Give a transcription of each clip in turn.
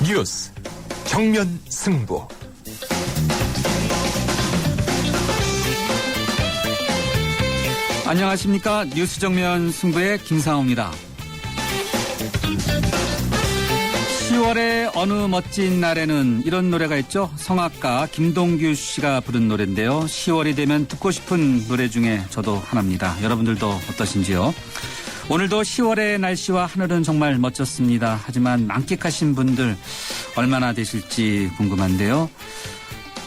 뉴스 정면 승부. 안녕하십니까. 뉴스 정면 승부의 김상호입니다. 10월의 어느 멋진 날에는 이런 노래가 있죠. 성악가 김동규 씨가 부른 노래인데요. 10월이 되면 듣고 싶은 노래 중에 저도 하나입니다. 여러분들도 어떠신지요? 오늘도 10월의 날씨와 하늘은 정말 멋졌습니다. 하지만 만끽하신 분들 얼마나 되실지 궁금한데요.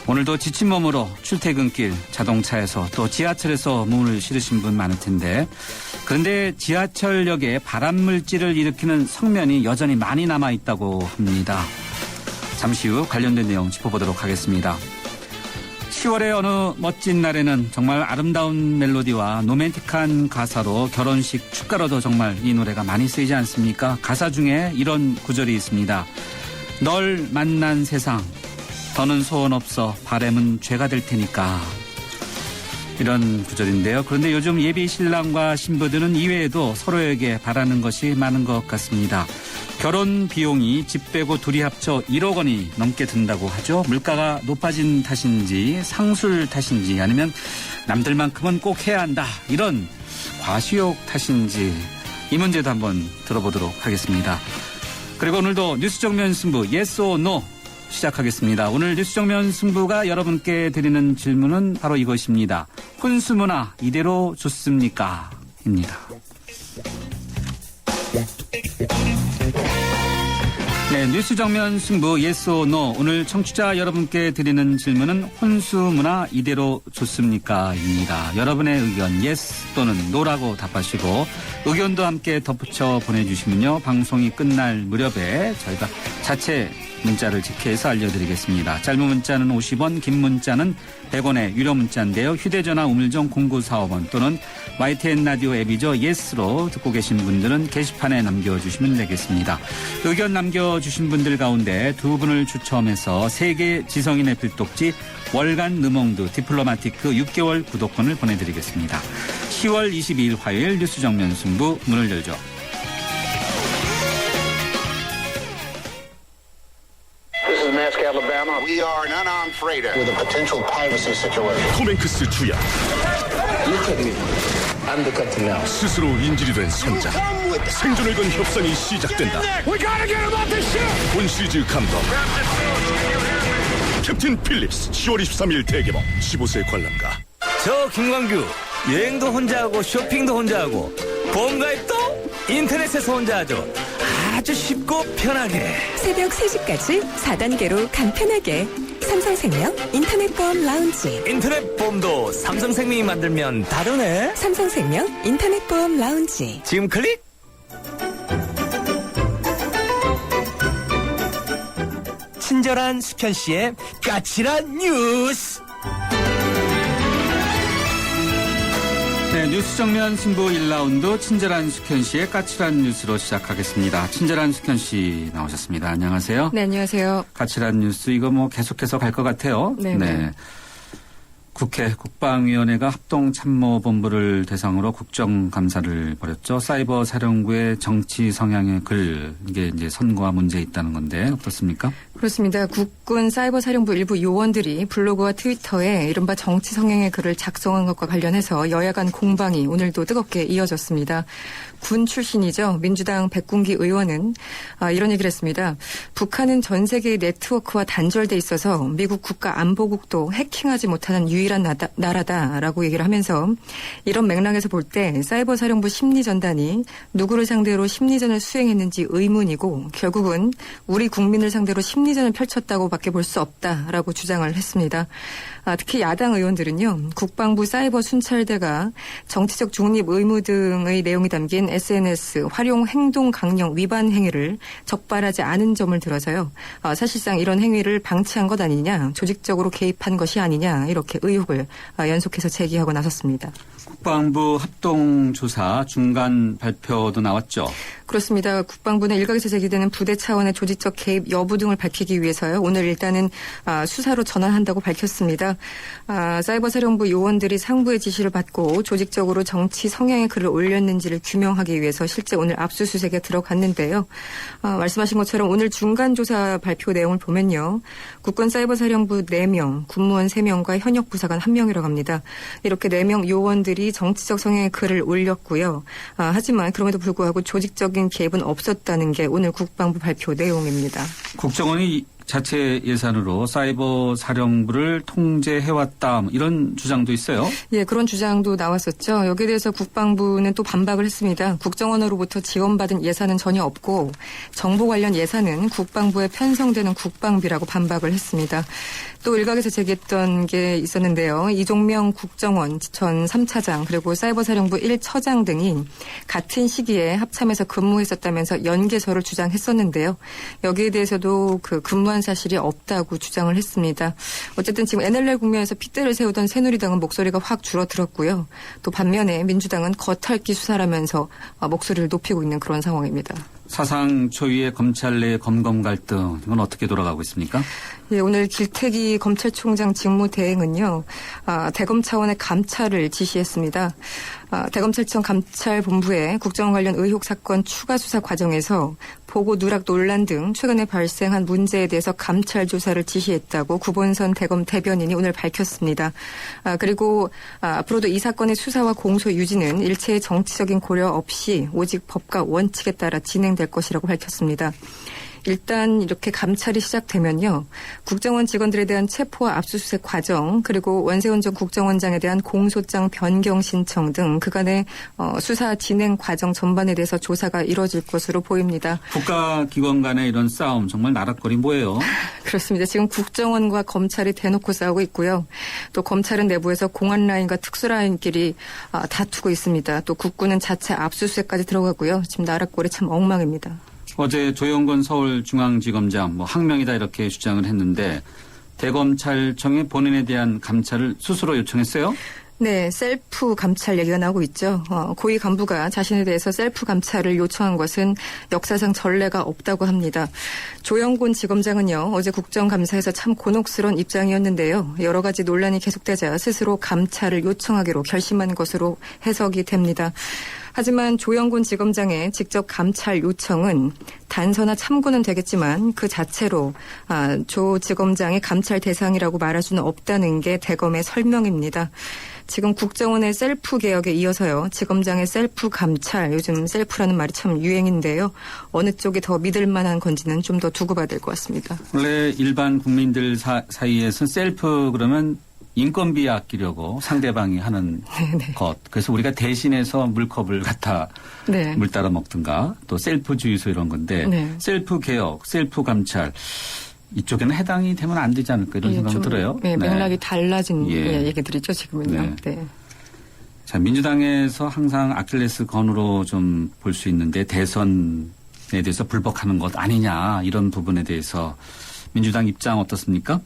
오늘도 지친 몸으로 출퇴근길, 자동차에서 또 지하철에서 몸을 실으신 분 많을 텐데, 그런데 지하철역에 발암물질을 일으키는 성면이 여전히 많이 남아있다고 합니다. 잠시 후 관련된 내용 짚어보도록 하겠습니다. 10월의 어느 멋진 날에는 정말 아름다운 멜로디와 로맨틱한 가사로 결혼식 축가로도 정말 이 노래가 많이 쓰이지 않습니까? 가사 중에 이런 구절이 있습니다. 널 만난 세상 더는 소원 없어 바람은 죄가 될 테니까. 이런 구절인데요. 그런데 요즘 예비 신랑과 신부들은 이외에도 서로에게 바라는 것이 많은 것 같습니다. 결혼 비용이 집 빼고 둘이 합쳐 1억 원이 넘게 든다고 하죠. 물가가 높아진 탓인지 상술 탓인지 아니면 남들만큼은 꼭 해야 한다. 이런 과시욕 탓인지 이 문제도 한번 들어보도록 하겠습니다. 그리고 오늘도 뉴스 정면 승부 Yes or No 시작하겠습니다. 오늘 뉴스 정면 승부가 여러분께 드리는 질문은 바로 이것입니다. 혼수문화 이대로 좋습니까? 입니다. 네, 뉴스 정면 승부 Yes or No. 오늘 청취자 여러분께 드리는 질문은 혼수문화 이대로 좋습니까? 입니다. 여러분의 의견 Yes 또는 No라고 답하시고 의견도 함께 덧붙여 보내주시면요. 방송이 끝날 무렵에 저희가 자체 문자를 집계해서 알려드리겠습니다. 짧은 문자는 50원, 긴 문자는 100원의 유료 문자인데요. 휴대전화 우물정 0945번 또는 YTN 라디오 앱이죠. 예스로 듣고 계신 분들은 게시판에 남겨주시면 되겠습니다. 의견 남겨주신 분들 가운데 두 분을 추첨해서 세계 지성인의 필독지 월간 르몽드 디플로마티크 6개월 구독권을 보내드리겠습니다. 10월 22일 화요일 뉴스 정면 승부 문을 열죠. Alabama. We are an unarmed freighter with a potential piracy situation. 톰 행크스 주연. Look at me. I'm the captain now. 스스로 인질이 된 선장. 생존을 건 협상이 시작된다. We gotta get him off the ship. 본 시리즈 감독. 캡틴 필립스 10월 23일 대개봉. 15세 관람가. 저 김광규 여행도 혼자 하고 쇼핑도 혼자 하고 보험가입도 인터넷에서 혼자 하죠. 아주 쉽고 편하게. 새벽 3시까지 4단계로 간편하게. 삼성생명 인터넷 보험 라운지. 인터넷 보험도 삼성생명이 만들면 다르네. 삼성생명 인터넷 보험 라운지. 지금 클릭. 친절한 수현 씨의 까칠한 뉴스. 네, 뉴스 정면 승부 1라운드 친절한 숙현 씨의 까칠한 뉴스로 시작하겠습니다. 친절한 숙현 씨 나오셨습니다. 안녕하세요. 네, 안녕하세요. 까칠한 뉴스 이거 뭐 계속해서 갈 것 같아요. 네. 국회 국방위원회가 합동참모본부를 대상으로 국정감사를 벌였죠. 사이버 사령부의 정치 성향의 글, 이게 이제 선거와 문제 있다는 건데 어떻습니까? 그렇습니다. 국군 사이버 사령부 일부 요원들이 블로그와 트위터에 이른바 정치 성향의 글을 작성한 것과 관련해서 여야 간 공방이 오늘도 뜨겁게 이어졌습니다. 군 출신이죠. 민주당 백군기 의원은 이런 얘기를 했습니다. 북한은 전 세계의 네트워크와 단절돼 있어서 미국 국가안보국도 해킹하지 못하는 유일한 나라다라고 얘기를 하면서 이런 맥락에서 볼 때 사이버 사령부 심리전단이 누구를 상대로 심리전을 수행했는지 의문이고 결국은 우리 국민을 상대로 심리전을 펼쳤다고밖에 볼 수 없다라고 주장을 했습니다. 특히 야당 의원들은요. 국방부 사이버 순찰대가 정치적 중립 의무 등의 내용이 담긴 SNS 활용 행동 강령 위반 행위를 적발하지 않은 점을 들어서요. 사실상 이런 행위를 방치한 것 아니냐, 조직적으로 개입한 것이 아니냐 이렇게 의혹을 연속해서 제기하고 나섰습니다. 국방부 합동조사 중간 발표도 나왔죠. 그렇습니다. 국방부는 일각에서 제기되는 부대 차원의 조직적 개입 여부 등을 밝히기 위해서요. 오늘 일단은 수사로 전환한다고 밝혔습니다. 사이버 사령부 요원들이 상부의 지시를 받고 조직적으로 정치 성향의 글을 올렸는지를 규명하기 위해서 실제 오늘 압수수색에 들어갔는데요. 말씀하신 것처럼 오늘 중간조사 발표 내용을 보면요. 국군 사이버 사령부 4명, 군무원 3명과 현역 부사관 1명이라고 합니다. 이렇게 4명 요원들이 정치적 성향의 글을 올렸고요. 하지만 그럼에도 불구하고 조직적인 개입은 없었다는 게 오늘 국방부 발표 내용입니다. 국정원이 자체 예산으로 사이버 사령부를 통제해왔다 이런 주장도 있어요. 예, 그런 주장도 나왔었죠. 여기에 대해서 국방부는 또 반박을 했습니다. 국정원으로부터 지원받은 예산은 전혀 없고 정보 관련 예산은 국방부에 편성되는 국방비라고 반박을 했습니다. 또 일각에서 제기했던 게 있었는데요. 이종명 국정원 전 3차장 그리고 사이버사령부 1처장 등이 같은 시기에 합참에서 근무했었다면서 연계설을 주장했었는데요. 여기에 대해서도 그 근무한 사실이 없다고 주장을 했습니다. 어쨌든 지금 NLL 국면에서 핏대를 세우던 새누리당은 목소리가 확 줄어들었고요. 또 반면에 민주당은 겉핥기 수사라면서 목소리를 높이고 있는 그런 상황입니다. 사상 초유의 검찰 내 검검 갈등 이건 어떻게 돌아가고 있습니까? 예, 오늘 길태기 검찰총장 직무대행은요. 대검 차원의 감찰을 지시했습니다. 대검찰청 감찰본부에 국정원 관련 의혹 사건 추가 수사 과정에서 보고 누락 논란 등 최근에 발생한 문제에 대해서 감찰 조사를 지시했다고 구본선 대검 대변인이 오늘 밝혔습니다. 그리고 앞으로도 이 사건의 수사와 공소 유지는 일체의 정치적인 고려 없이 오직 법과 원칙에 따라 진행될 것이라고 밝혔습니다. 일단 이렇게 감찰이 시작되면요. 국정원 직원들에 대한 체포와 압수수색 과정 그리고 원세훈 전 국정원장에 대한 공소장 변경 신청 등 그간의 수사 진행 과정 전반에 대해서 조사가 이루어질 것으로 보입니다. 국가기관 간의 이런 싸움 정말 나락거리 뭐예요? 그렇습니다. 지금 국정원과 검찰이 대놓고 싸우고 있고요. 또 검찰은 내부에서 공안라인과 특수라인끼리 다투고 있습니다. 또 국군은 자체 압수수색까지 들어가고요. 지금 나락거리 참 엉망입니다. 어제 조영건 서울중앙지검장 항명이다 이렇게 주장을 했는데 대검찰청에 본인에 대한 감찰을 스스로 요청했어요? 네, 셀프 감찰 얘기가 나오고 있죠. 고위 간부가 자신에 대해서 셀프 감찰을 요청한 것은 역사상 전례가 없다고 합니다. 조영곤 지검장은요, 어제 국정감사에서 참 곤혹스러운 입장이었는데요. 여러 가지 논란이 계속되자 스스로 감찰을 요청하기로 결심한 것으로 해석이 됩니다. 하지만 조영곤 지검장의 직접 감찰 요청은 단서나 참고는 되겠지만 그 자체로 조 지검장의 감찰 대상이라고 말할 수는 없다는 게 대검의 설명입니다. 지금 국정원의 셀프 개혁에 이어서요. 지검장의 셀프 감찰, 요즘 셀프라는 말이 참 유행인데요. 어느 쪽이 더 믿을 만한 건지는 좀 더 두고 봐야 될 것 같습니다. 원래 일반 국민들 사이에서 셀프 그러면 인건비 아끼려고 상대방이 하는 것. 그래서 우리가 대신해서 물컵을 갖다 물 따라 먹든가 또 셀프 주유소 이런 건데 셀프 개혁, 셀프 감찰 이쪽에는 해당이 되면 안 되지 않을까 이런 생각이 들어요. 네, 맥락이 달라진 얘기들이죠 지금은요. 네. 자, 민주당에서 항상 아킬레스 건으로 좀 볼 수 있는데 대선에 대해서 불복하는 것 아니냐 이런 부분에 대해서 민주당 입장 어떻습니까?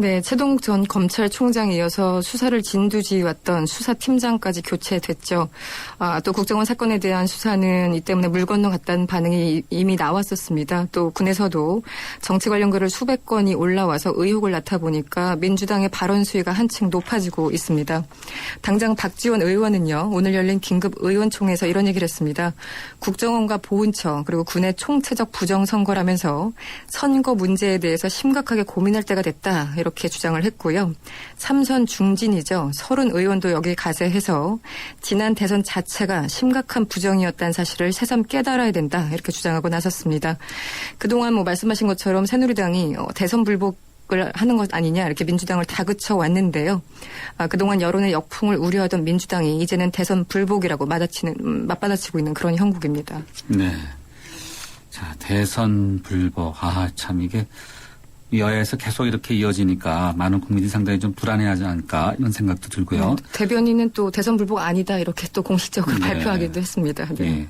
네, 최동욱 전 검찰총장에 이어서 수사를 진두지휘해왔던 수사팀장까지 교체됐죠. 또 국정원 사건에 대한 수사는 이 때문에 물 건너갔다는 반응이 이미 나왔었습니다. 또 군에서도 정치 관련 글을 수백 건이 올라와서 의혹을 낳다 보니까 민주당의 발언 수위가 한층 높아지고 있습니다. 당장 박지원 의원은요, 오늘 열린 긴급 의원총회에서 이런 얘기를 했습니다. 국정원과 보훈처 그리고 군의 총체적 부정선거라면서 선거 문제에 대해서 심각하게 고민할 때가 됐다. 이렇게 주장을 했고요. 삼선 중진이죠. 서른 의원도 여기에 가세해서 지난 대선 자체가 심각한 부정이었다는 사실을 새삼 깨달아야 된다. 이렇게 주장하고 나섰습니다. 그동안 말씀하신 것처럼 새누리당이 대선 불복을 하는 것 아니냐 이렇게 민주당을 다그쳐 왔는데요. 그동안 여론의 역풍을 우려하던 민주당이 이제는 대선 불복이라고 맞받아치고 있는 그런 형국입니다. 네. 자, 대선 불복. 참 이게 여야에서 계속 이렇게 이어지니까 많은 국민들이 상당히 좀 불안해하지 않을까 이런 생각도 들고요. 대변인은 또 대선 불복 아니다 이렇게 또 공식적으로 발표하기도 했습니다. 네.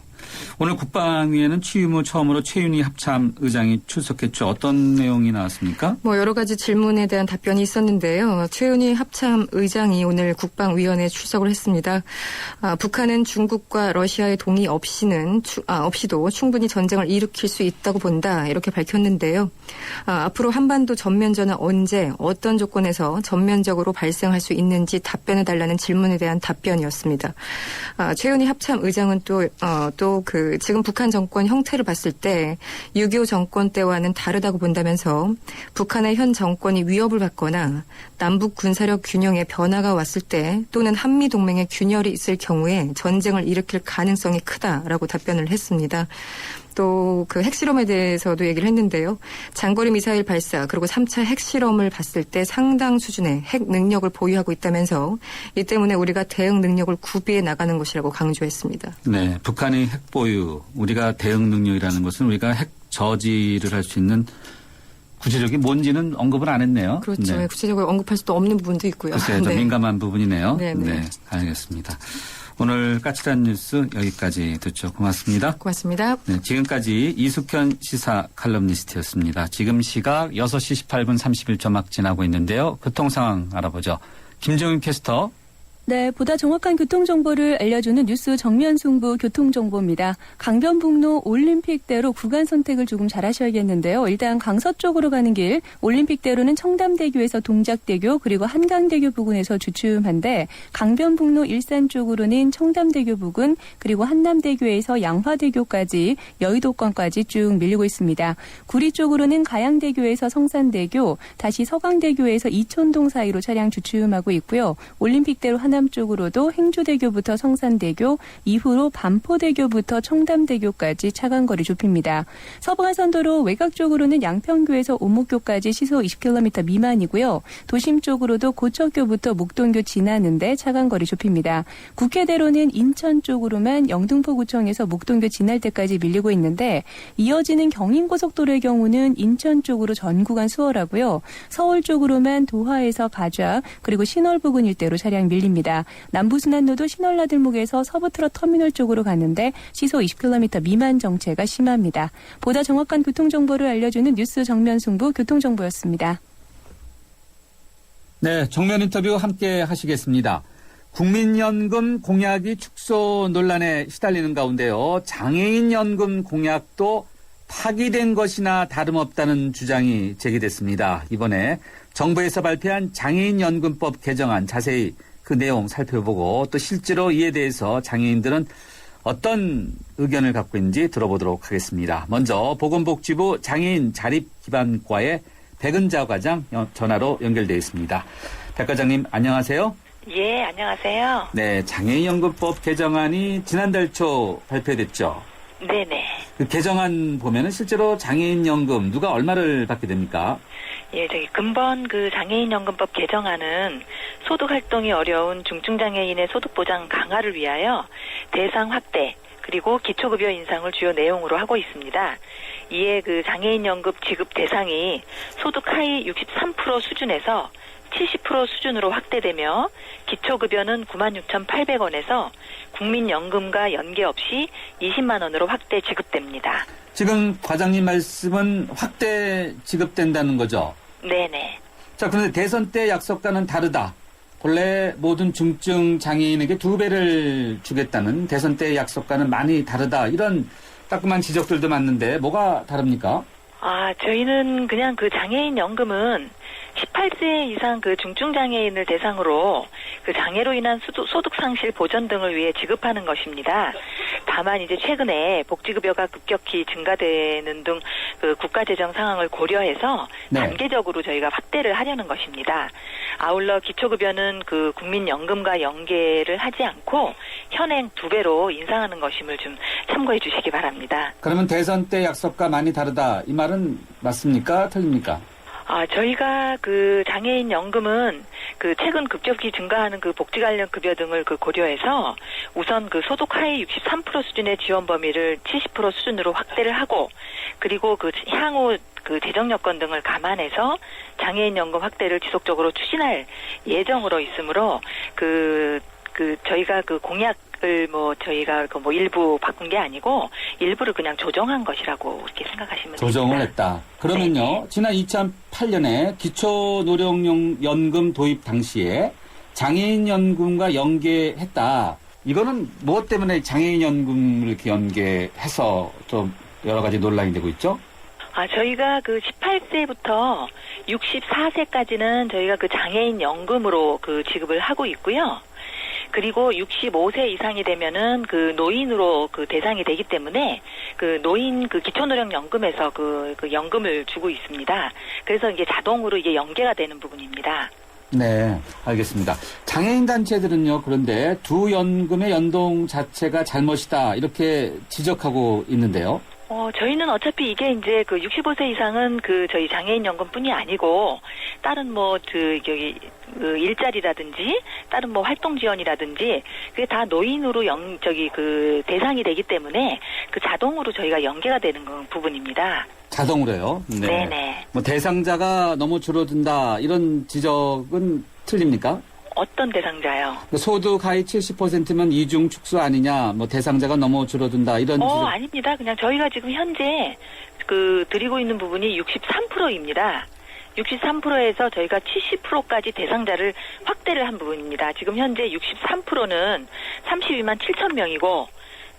오늘 국방위에는 취임 후 처음으로 최윤희 합참 의장이 출석했죠. 어떤 내용이 나왔습니까? 여러 가지 질문에 대한 답변이 있었는데요. 최윤희 합참 의장이 오늘 국방위원회에 출석을 했습니다. 북한은 중국과 러시아의 동의 없이도 충분히 전쟁을 일으킬 수 있다고 본다. 이렇게 밝혔는데요. 앞으로 한반도 전면전은 언제 어떤 조건에서 전면적으로 발생할 수 있는지 답변해달라는 질문에 대한 답변이었습니다. 최윤희 합참 의장은 지금 북한 정권 형태를 봤을 때 6.25 정권 때와는 다르다고 본다면서 북한의 현 정권이 위협을 받거나 남북 군사력 균형에 변화가 왔을 때 또는 한미동맹에 균열이 있을 경우에 전쟁을 일으킬 가능성이 크다라고 답변을 했습니다. 또 그 핵실험에 대해서도 얘기를 했는데요. 장거리 미사일 발사 그리고 3차 핵실험을 봤을 때 상당 수준의 핵 능력을 보유하고 있다면서 이 때문에 우리가 대응 능력을 구비해 나가는 것이라고 강조했습니다. 네, 북한의 핵 보유, 우리가 대응 능력이라는 것은 우리가 핵 저지를 할 수 있는 구체적인 뭔지는 언급을 안 했네요. 그렇죠. 네. 구체적으로 언급할 수도 없는 부분도 있고요. 글쎄요, 좀 네. 민감한 부분이네요. 네. 알겠습니다. 오늘 까칠한 뉴스 여기까지 듣죠. 고맙습니다. 고맙습니다. 네, 지금까지 이숙현 시사 칼럼니스트였습니다. 지금 시각 6시 18분 31초 막 지나고 있는데요. 교통 상황 알아보죠. 김정윤 캐스터. 네, 보다 정확한 교통정보를 알려주는 뉴스 정면 승부 교통정보입니다. 강변북로 올림픽대로 구간 선택을 조금 잘 하셔야겠는데요. 일단 강서 쪽으로 가는 길, 올림픽대로는 청담대교에서 동작대교 그리고 한강대교 부근에서 주춤한데 강변북로 일산 쪽으로는 청담대교 부근 그리고 한남대교에서 양화대교까지 여의도권까지 쭉 밀리고 있습니다. 구리 쪽으로는 가양대교에서 성산대교, 다시 서강대교에서 이촌동 사이로 차량 주춤하고 있고요. 올림픽대로 하남 쪽으로도 행주대교부터 성산대교, 이후로 반포대교부터 청담대교까지 차간거리 좁힙니다. 서부간선도로 외곽 쪽으로는 양평교에서 오목교까지 시속 20km 미만이고요. 도심 쪽으로도 고척교부터 목동교 지나는데 차간거리 좁힙니다. 국회대로는 인천 쪽으로만 영등포구청에서 목동교 지날 때까지 밀리고 있는데 이어지는 경인고속도로의 경우는 인천 쪽으로 전 구간 수월하고요. 서울 쪽으로만 도하에서 가좌 그리고 신월 부근 일대로 차량 밀립니다. 남부순환로도 신월나들목에서 서부트럭 터미널 쪽으로 가는데 시속 20km 미만 정체가 심합니다. 보다 정확한 교통정보를 알려주는 뉴스 정면승부 교통정보였습니다. 네, 정면 인터뷰 함께 하시겠습니다. 국민연금 공약이 축소 논란에 시달리는 가운데요. 장애인연금 공약도 파기된 것이나 다름없다는 주장이 제기됐습니다. 이번에 정부에서 발표한 장애인연금법 개정안 자세히 그 내용 살펴보고 또 실제로 이에 대해서 장애인들은 어떤 의견을 갖고 있는지 들어보도록 하겠습니다. 먼저 보건복지부 장애인 자립기반과의 백은자 과장 전화로 연결되어 있습니다. 백 과장님 안녕하세요. 예, 안녕하세요. 네, 장애인연금법 개정안이 지난달 초 발표됐죠. 네네. 그 개정안 보면은 실제로 장애인연금 누가 얼마를 받게 됩니까? 예, 근본 그 장애인연금법 개정안은 소득 활동이 어려운 중증장애인의 소득 보장 강화를 위하여 대상 확대 그리고 기초급여 인상을 주요 내용으로 하고 있습니다. 이에 그 장애인연금 지급 대상이 소득 하위 63% 수준에서 70% 수준으로 확대되며 기초급여는 96,800원에서 국민연금과 연계 없이 20만 원으로 확대 지급됩니다. 지금 과장님 말씀은 확대 지급된다는 거죠? 네네. 자, 그런데 대선 때 약속과는 다르다. 본래 모든 중증 장애인에게 2배를 주겠다는 대선 때 약속과는 많이 다르다. 이런 따끔한 지적들도 많는데 뭐가 다릅니까? 저희는 그냥 그 장애인 연금은 18세 이상 그 중증장애인을 대상으로 그 장애로 인한 소득 상실 보전 등을 위해 지급하는 것입니다. 다만 이제 최근에 복지급여가 급격히 증가되는 등 그 국가재정 상황을 고려해서 네. 단계적으로 저희가 확대를 하려는 것입니다. 아울러 기초급여는 그 국민연금과 연계를 하지 않고 현행 2배로 인상하는 것임을 좀 참고해 주시기 바랍니다. 그러면 대선 때 약속과 많이 다르다. 이 말은 맞습니까? 틀립니까? 저희가 그 장애인 연금은 그 최근 급격히 증가하는 그 복지 관련 급여 등을 그 고려해서 우선 그 소득 하위 63% 수준의 지원 범위를 70% 수준으로 확대를 하고 그리고 그 향후 그 재정 여건 등을 감안해서 장애인 연금 확대를 지속적으로 추진할 예정으로 있으므로 저희가 그 공약 뭐 저희가 그 뭐 일부 바꾼 게 아니고 일부를 그냥 조정한 것이라고 이렇게 생각하시면 조정을 됩니다. 했다. 그러면요, 네. 지난 2008년에 기초노령연금 도입 당시에 장애인연금과 연계했다. 이거는 무엇 때문에 장애인연금을 이렇게 연계해서 좀 여러 가지 논란이 되고 있죠? 저희가 그 18세부터 64세까지는 저희가 그 장애인 연금으로 그 지급을 하고 있고요. 그리고 65세 이상이 되면은 그 노인으로 그 대상이 되기 때문에 그 노인 그 기초노령연금에서 그 연금을 주고 있습니다. 그래서 이게 자동으로 이게 연계가 되는 부분입니다. 네, 알겠습니다. 장애인 단체들은요, 그런데 두 연금의 연동 자체가 잘못이다, 이렇게 지적하고 있는데요. 저희는 어차피 이게 이제 그 65세 이상은 그 저희 장애인 연금뿐이 아니고 다른 뭐 그 일자리라든지 다른 뭐 활동 지원이라든지 그게 다 노인으로 그 대상이 되기 때문에 그 자동으로 저희가 연계가 되는 부분입니다. 자동으로요? 네. 네네. 뭐 대상자가 너무 줄어든다, 이런 지적은 틀립니까? 어떤 대상자요? 소득 하위 70%면 이중 축소 아니냐, 뭐 대상자가 너무 줄어든다, 이런 지적. 아닙니다. 그냥 저희가 지금 현재 그 드리고 있는 부분이 63%입니다. 63%에서 저희가 70%까지 대상자를 확대를 한 부분입니다. 지금 현재 63%는 32만 7천 명이고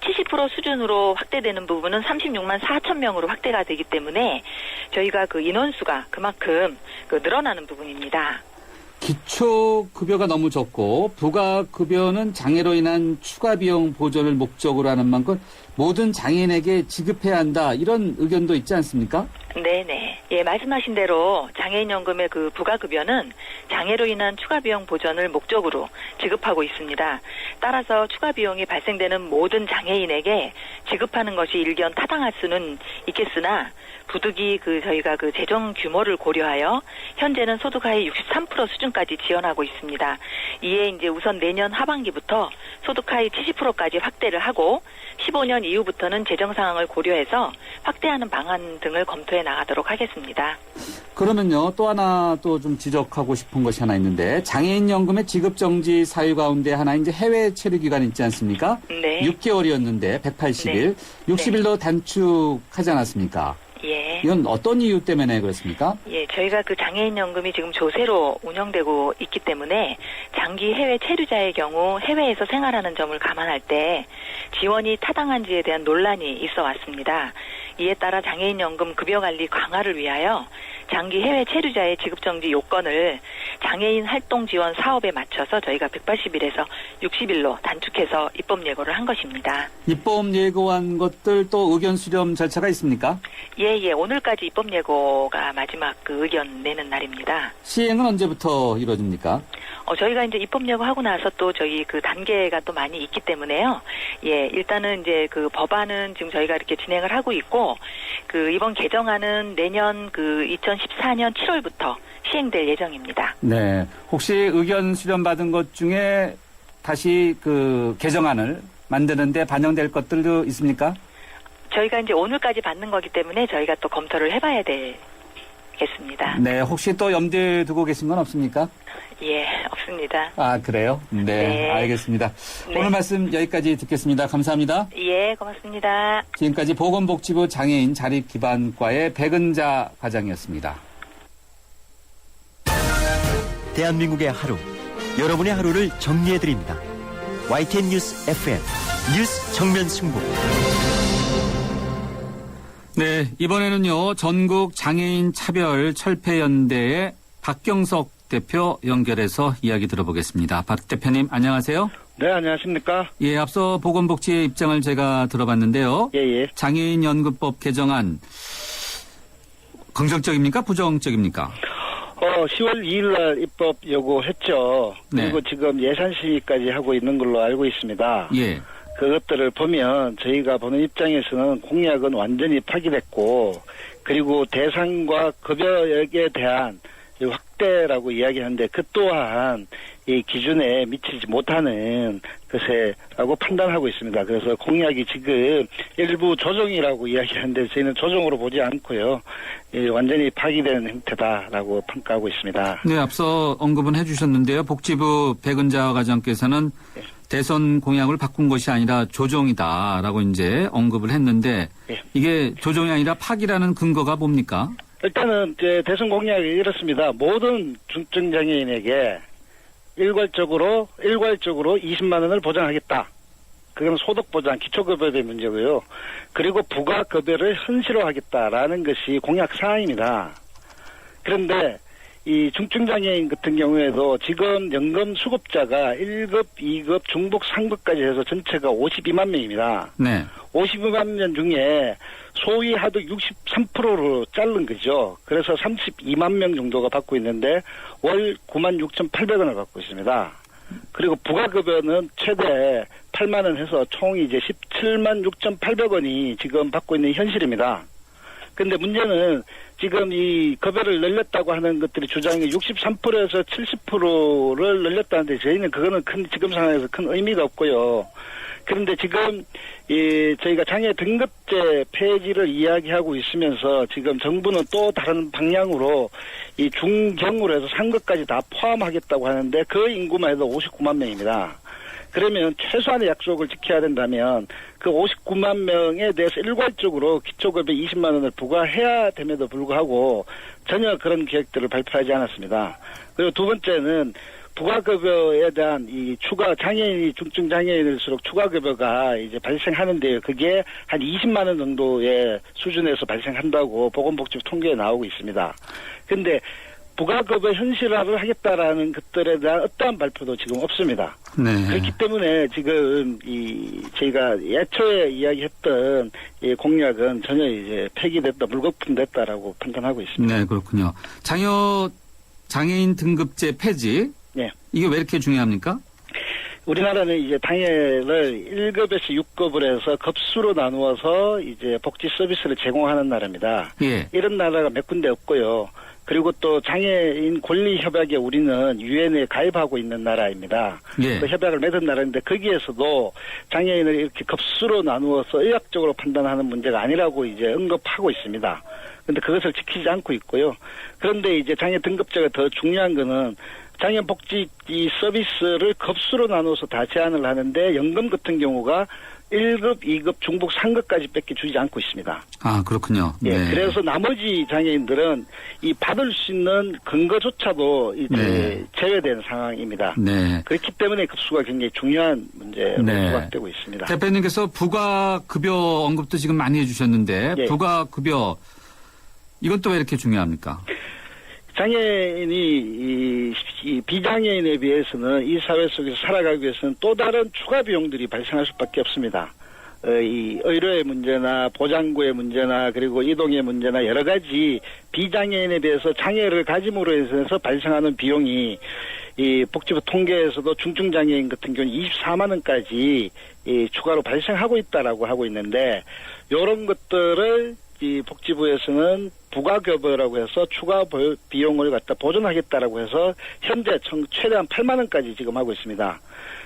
70% 수준으로 확대되는 부분은 36만 4천 명으로 확대가 되기 때문에 저희가 그 인원수가 그만큼 늘어나는 부분입니다. 기초급여가 너무 적고 부가급여는 장애로 인한 추가 비용 보전을 목적으로 하는 만큼 모든 장애인에게 지급해야 한다, 이런 의견도 있지 않습니까? 네네. 예, 말씀하신 대로 장애인연금의 그 부가급여는 장애로 인한 추가 비용 보전을 목적으로 지급하고 있습니다. 따라서 추가 비용이 발생되는 모든 장애인에게 지급하는 것이 일견 타당할 수는 있겠으나 부득이 저희가 그 재정 규모를 고려하여 현재는 소득 하위 63% 수준까지 지원하고 있습니다. 이에 이제 우선 내년 하반기부터 소득 하위 70%까지 확대를 하고 15년 이후부터는 재정 상황을 고려해서 확대하는 방안 등을 검토해 나가도록 하겠습니다. 그러면요, 또 하나 또 좀 지적하고 싶은 것이 하나 있는데, 장애인연금의 지급정지 사유 가운데 하나 이제 해외 체류 기간 있지 않습니까? 네. 6개월이었는데 180일, 네. 60일로 단축하지 않았습니까? 예. 이건 어떤 이유 때문에 그렇습니까? 예, 저희가 그 장애인연금이 지금 조세로 운영되고 있기 때문에 장기 해외 체류자의 경우 해외에서 생활하는 점을 감안할 때 지원이 타당한지에 대한 논란이 있어 왔습니다. 이에 따라 장애인연금 급여관리 강화를 위하여 장기 해외 체류자의 지급정지 요건을 장애인 활동 지원 사업에 맞춰서 저희가 180일에서 60일로 단축해서 입법 예고를 한 것입니다. 입법 예고한 것들 또 의견 수렴 절차가 있습니까? 예, 오늘까지 입법 예고가 마지막 그 의견 내는 날입니다. 시행은 언제부터 이루어집니까? 저희가 이제 입법 예고하고 나서 또 저희 그 단계가 또 많이 있기 때문에요. 예, 일단은 이제 그 법안은 지금 저희가 이렇게 진행을 하고 있고, 그 이번 개정안은 내년 그 2014년 7월부터 시행될 예정입니다. 네. 혹시 의견 수렴 받은 것 중에 다시 그 개정안을 만드는데 반영될 것들도 있습니까? 저희가 이제 오늘까지 받는 거기 때문에 저희가 또 검토를 해봐야 되겠습니다. 네. 혹시 또 염두에 두고 계신 건 없습니까? 예, 없습니다. 아, 그래요? 네. 네. 알겠습니다. 네. 오늘 말씀 여기까지 듣겠습니다. 감사합니다. 예, 고맙습니다. 지금까지 보건복지부 장애인 자립기반과의 백은자 과장이었습니다. 대한민국의 하루, 여러분의 하루를 정리해드립니다. YTN 뉴스 FM, 뉴스 정면 승부. 네, 이번에는요, 전국 장애인 차별 철폐연대의 박경석 대표 연결해서 이야기 들어보겠습니다. 박 대표님, 안녕하세요. 네, 안녕하십니까? 예, 앞서 보건복지의 입장을 제가 들어봤는데요. 예. 장애인 연금법 개정안 긍정적입니까? 부정적입니까? 10월 2일 날 입법 요구했죠. 그리고 지금 예산 심의까지 하고 있는 걸로 알고 있습니다. 예. 그것들을 보면 저희가 보는 입장에서는 공약은 완전히 파기됐고, 그리고 대상과 급여액에 대한 확대라고 이야기하는데 그 또한 이 기준에 미치지 못하는 것이라고 판단하고 있습니다. 그래서 공약이 지금 일부 조정이라고 이야기하는데 저희는 조정으로 보지 않고요. 완전히 파기된 형태다라고 평가하고 있습니다. 네, 앞서 언급은 해주셨는데요. 복지부 백은자 과장께서는 대선 공약을 바꾼 것이 아니라 조정이다라고 이제 언급을 했는데 예. 이게 조정이 아니라 파기라는 근거가 뭡니까? 일단은 이제 대선 공약이 이렇습니다. 모든 중증 장애인에게 일괄적으로 20만 원을 보장하겠다. 그건 소득 보장, 기초급여의 문제고요. 그리고 부가급여를 현실화하겠다라는 것이 공약 사항입니다. 그런데 이 중증장애인 같은 경우에도 지금 연금 수급자가 1급, 2급, 중복, 상급까지 해서 전체가 52만 명입니다. 네. 52만 명 중에 소위 하도 63%로 자른 거죠. 그래서 32만 명 정도가 받고 있는데 월 96,800원을 받고 있습니다. 그리고 부가급여는 최대 8만 원 해서 총 이제 17만 6,800원이 지금 받고 있는 현실입니다. 근데 문제는 지금 이 급여를 늘렸다고 하는 것들이 주장이 63%에서 70%를 늘렸다는데 저희는 그거는 지금 상황에서 큰 의미가 없고요. 그런데 지금 저희가 장애 등급제 폐지를 이야기하고 있으면서 지금 정부는 또 다른 방향으로 이 중경으로 해서 상급까지 다 포함하겠다고 하는데 그 인구만 해도 59만 명입니다. 그러면 최소한의 약속을 지켜야 된다면 그 59만 명에 대해서 일괄적으로 기초급여 20만 원을 부과해야 됨에도 불구하고 전혀 그런 계획들을 발표하지 않았습니다. 그리고 두 번째는 부가급여에 대한 이 추가 장애인이 중증 장애인일수록 추가급여가 이제 발생하는데요. 그게 한 20만 원 정도의 수준에서 발생한다고 보건복지부 통계에 나오고 있습니다. 근데 부가급여 현실화를 하겠다라는 것들에 대한 어떠한 발표도 지금 없습니다. 네. 그렇기 때문에 지금 저희가 애초에 이야기했던 이 공약은 전혀 이제 폐기됐다, 물거품됐다라고 판단하고 있습니다. 네, 그렇군요. 장애인 등급제 폐지. 네. 이게 왜 이렇게 중요합니까? 우리나라는 이제 장애를 1급에서 6급을 해서 급수로 나누어서 이제 복지 서비스를 제공하는 나라입니다. 예. 이런 나라가 몇 군데 없고요. 그리고 또 장애인 권리협약에 우리는 유엔에 가입하고 있는 나라입니다. 예. 또 협약을 맺은 나라인데 거기에서도 장애인을 이렇게 급수로 나누어서 의학적으로 판단하는 문제가 아니라고 이제 언급하고 있습니다. 그런데 그것을 지키지 않고 있고요. 그런데 이제 장애 등급제가 더 중요한 거는 장애복지 이 서비스를 급수로 나눠서 다 제한을 하는데 연금 같은 경우가 1급, 2급, 중복, 상급까지 뺏기 주지 않고 있습니다. 아, 그렇군요. 예, 네. 그래서 나머지 장애인들은 이 받을 수 있는 근거조차도 이제 네. 제외된 상황입니다. 네. 그렇기 때문에 급수가 굉장히 중요한 문제로 네. 부각되고 있습니다. 대표님께서 부가급여 언급도 지금 많이 해주셨는데 예. 부가급여 이건 또 왜 이렇게 중요합니까? 장애인이 이 비장애인에 비해서는 이 사회 속에서 살아가기 위해서는 또 다른 추가 비용들이 발생할 수밖에 없습니다. 이 의료의 문제나 보장구의 문제나 그리고 이동의 문제나 여러 가지 비장애인에 비해서 장애를 가짐으로 해서 발생하는 비용이 이 복지부 통계에서도 중증장애인 같은 경우는 24만 원까지 추가로 발생하고 있다라고 하고 있는데 이런 것들을 이 복지부에서는 부가급여라고 해서 추가 비용을 갖다 보존하겠다라고 해서 현재 최대한 8만 원까지 지금 하고 있습니다.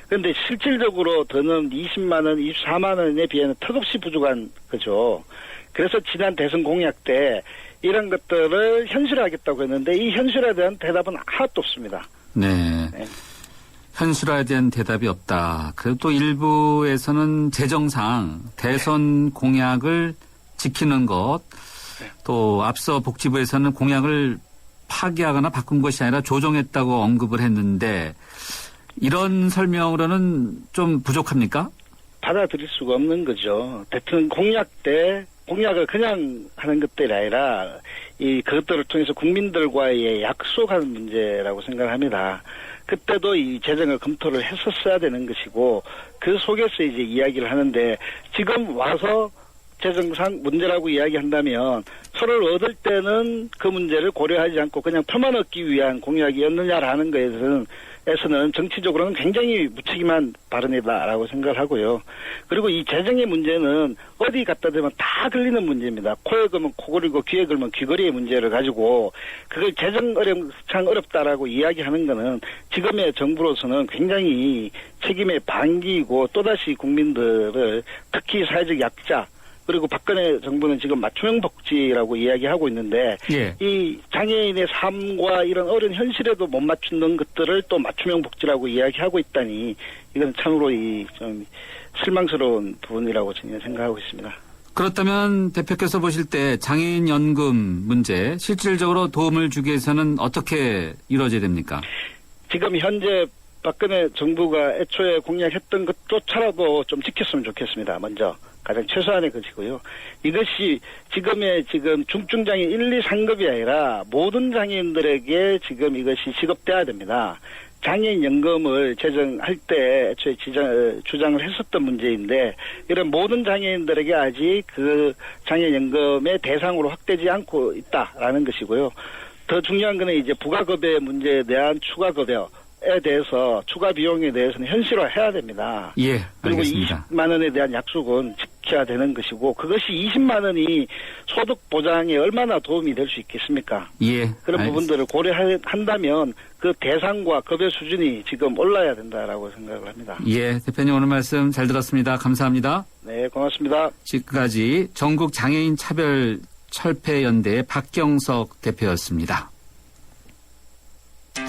그런데 실질적으로 더는 20만 원, 24만 원에 비해는 턱없이 부족한 거죠. 그래서 지난 대선 공약 때 이런 것들을 현실화하겠다고 했는데 이 현실화에 대한 대답은 하나도 없습니다. 네. 네. 현실화에 대한 대답이 없다. 그래도 또 일부에서는 재정상 대선 공약을 지키는 것, 또 앞서 복지부에서는 공약을 파기하거나 바꾼 것이 아니라 조정했다고 언급을 했는데 이런 설명으로는 좀 부족합니까? 받아들일 수가 없는 거죠. 대통령 공약 때 공약을 그냥 하는 것들이 아니라 그것들을 통해서 국민들과의 약속하는 문제라고 생각합니다. 그때도 이 재정을 검토를 했었어야 되는 것이고 그 속에서 이제 이야기를 하는데 지금 와서 재정상 문제라고 이야기한다면 서로를 얻을 때는 그 문제를 고려하지 않고 그냥 표만 얻기 위한 공약이었느냐라는 것에서는 정치적으로는 굉장히 무책임한 발언이다라고 생각을 하고요. 그리고 이 재정의 문제는 어디 갖다 대면 다 걸리는 문제입니다. 코에 걸면 코걸이고 귀에 걸면 귀걸이의 문제를 가지고 그걸 재정 참 어렵다라고 이야기하는 거는 지금의 정부로서는 굉장히 책임의 반기이고 또다시 국민들을 특히 사회적 약자 그리고 박근혜 정부는 지금 맞춤형 복지라고 이야기하고 있는데 예. 이 장애인의 삶과 이런 어려운 현실에도 못 맞추는 것들을 또 맞춤형 복지라고 이야기하고 있다니 이건 참으로 좀 실망스러운 부분이라고 저는 생각하고 있습니다. 그렇다면 대표께서 보실 때 장애인 연금 문제 실질적으로 도움을 주기 위해서는 어떻게 이루어져야 됩니까? 지금 현재 박근혜 정부가 애초에 공약했던 것조차라도 좀 지켰으면 좋겠습니다. 먼저 가장 최소한의 것이고요. 이것이 지금 중증장애인 1, 2, 3급이 아니라 모든 장애인들에게 지금 이것이 지급돼야 됩니다. 장애인 연금을 제정할 때 애초에 주장을 했었던 문제인데 이런 모든 장애인들에게 아직 그 장애인 연금의 대상으로 확대되지 않고 있다라는 것이고요. 더 중요한 거는 이제 부가급여 문제에 대한 추가급여에 대해서 추가 비용에 대해서는 현실화해야 됩니다. 예, 그리고 알겠습니다. 20만 원에 대한 약속은 지켜야 되는 것이고 그것이 20만 원이 소득 보장에 얼마나 도움이 될 수 있겠습니까? 예, 그런 알겠습니다. 부분들을 고려한다면 그 대상과 급여 수준이 지금 올라야 된다라고 생각을 합니다. 예, 대표님 오늘 말씀 잘 들었습니다. 감사합니다. 네, 고맙습니다. 지금까지 전국 장애인 차별 철폐연대 박경석 대표였습니다.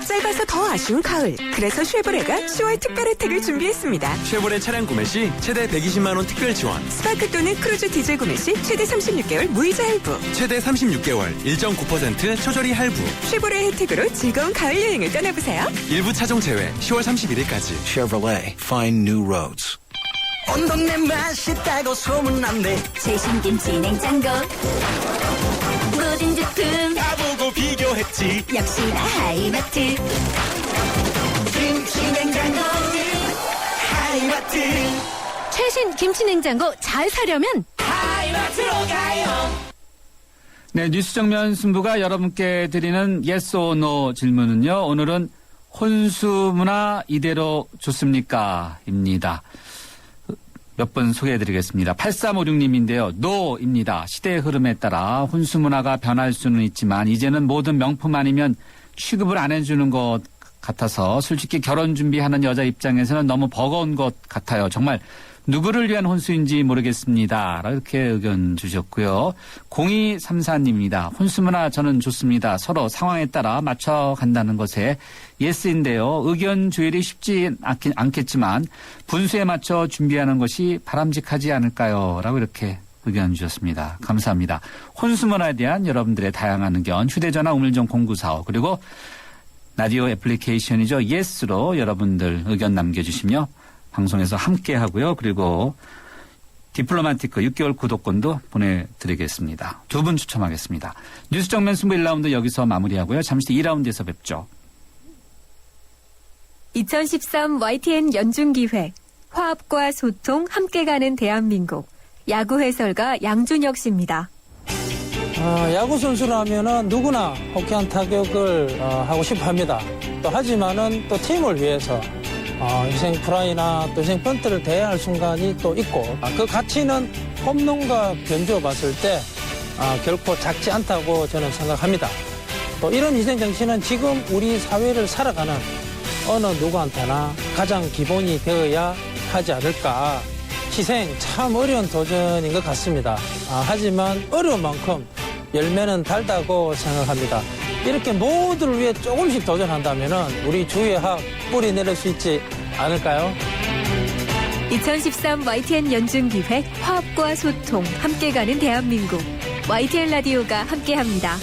짧아서 더 아쉬운 가을. 그래서 쉐보레가 10월 특별 혜택을 준비했습니다. 쉐보레 차량 구매 시 최대 120만 원 특별 지원, 스파크 또는 크루즈 디젤 구매 시 최대 36개월 무이자 할부. 최대 36개월 1.9% 초저리 할부. 쉐보레 혜택으로 즐거운 가을 여행을 떠나보세요. 일부 차종 제외 10월 31일까지. Chevrolet, find new roads. 온 동네 맛있다고 소문난대. 최신 김치 냉장고 모든 제품 다 보고 비교했지. 역시나 하이마트 김치 냉장고 하이마트. 최신 김치 냉장고 잘 사려면 하이마트로 가요. 네, 뉴스 정면 승부가 여러분께 드리는 yes or no 질문은요. 오늘은 혼수 문화 이대로 좋습니까? 입니다. 몇 번 소개해드리겠습니다. 8356님인데요. 노입니다. 시대의 흐름에 따라 혼수 문화가 변할 수는 있지만 이제는 모든 명품 아니면 취급을 안 해주는 것 같아서 솔직히 결혼 준비하는 여자 입장에서는 너무 버거운 것 같아요. 정말 누구를 위한 혼수인지 모르겠습니다. 이렇게 의견 주셨고요. 0234님입니다. 혼수 문화 저는 좋습니다. 서로 상황에 따라 맞춰간다는 것에 예스인데요. 의견 조율이 쉽지 않겠지만 분수에 맞춰 준비하는 것이 바람직하지 않을까요? 라고 이렇게 의견 주셨습니다. 감사합니다. 혼수 문화에 대한 여러분들의 다양한 의견 휴대전화 우물정 0945 그리고 라디오 애플리케이션이죠. 예스로 여러분들 의견 남겨주시며 방송에서 함께 하고요. 그리고 디플로마티크 6개월 구독권도 보내드리겠습니다. 두 분 추첨하겠습니다. 뉴스 정면 승부 1라운드 여기서 마무리하고요. 잠시 뒤 2라운드에서 뵙죠. 2013 YTN 연중기획 화합과 소통 함께 가는 대한민국 야구 해설가 양준혁 씨입니다. 야구 선수라면은 누구나 호쾌한 타격을 하고 싶어 합니다. 또 하지만은 또 팀을 위해서 희생 플라이나 또 희생 번트를 대해야 할 순간이 또 있고 그 가치는 홈런과 변주어 봤을 때 결코 작지 않다고 저는 생각합니다. 또 이런 희생 정신은 지금 우리 사회를 살아가는 어느 누구한테나 가장 기본이 되어야 하지 않을까. 희생 참 어려운 도전인 것 같습니다. 하지만 어려운 만큼 열매는 달다고 생각합니다. 이렇게 모두를 위해 조금씩 도전한다면 우리 주위에 뿌리 내릴 수 있지 않을까요? 2013 YTN 연중기획 화합과 소통 함께 가는 대한민국 YTN 라디오가 함께합니다.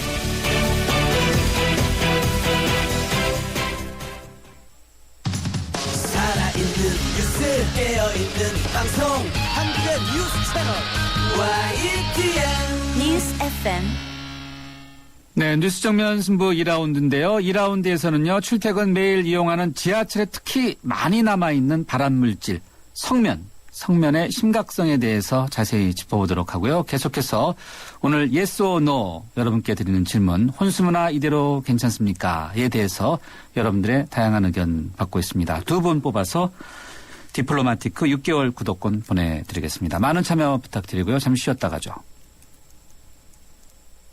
살아있는 뉴스 깨어있는 방송 한국의 뉴스 채널 YTN 뉴스 FM. 네, 뉴스 정면 승부 2라운드인데요. 2라운드에서는요. 출퇴근 매일 이용하는 지하철에 특히 많이 남아있는 발암물질 성면의 심각성에 대해서 자세히 짚어보도록 하고요. 계속해서 오늘 yes or no 여러분께 드리는 질문 혼수문화 이대로 괜찮습니까?에 대해서 여러분들의 다양한 의견 받고 있습니다. 두 분 뽑아서 디플로마티크 6개월 구독권 보내드리겠습니다. 많은 참여 부탁드리고요. 잠시 쉬었다 가죠.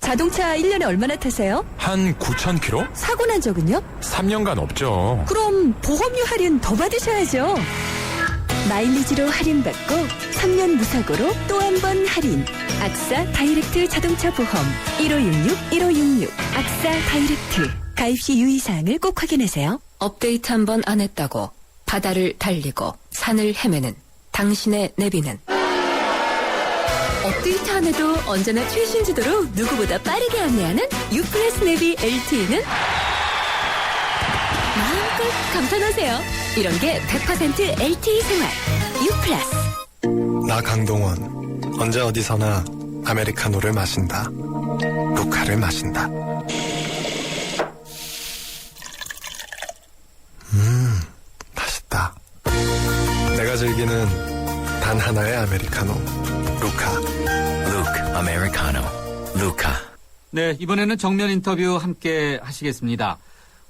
자동차 1년에 얼마나 타세요? 한 9,000km? 사고 난 적은요? 3년간 없죠. 그럼 보험료 할인 더 받으셔야죠. 마일리지로 할인받고 3년 무사고로 또 한 번 할인. 악사 다이렉트 자동차 보험 1566-1566 악사 다이렉트. 가입 시 유의사항을 꼭 확인하세요. 업데이트 한 번 안 했다고 바다를 달리고 산을 헤매는 당신의 내비는 업데이트 안 해도 언제나 최신 지도로 누구보다 빠르게 안내하는 U+ 내비 LTE는 마음껏 감탄하세요. 이런 게 100% LTE 생활. U+. 나 강동원 언제 어디서나 아메리카노를 마신다. 루카를 마신다. 맛있다. 내가 즐기는 단 하나의 아메리카노. 루카. 루크 아메리카노. 루카. 네, 이번에는 정면 인터뷰 함께 하시겠습니다.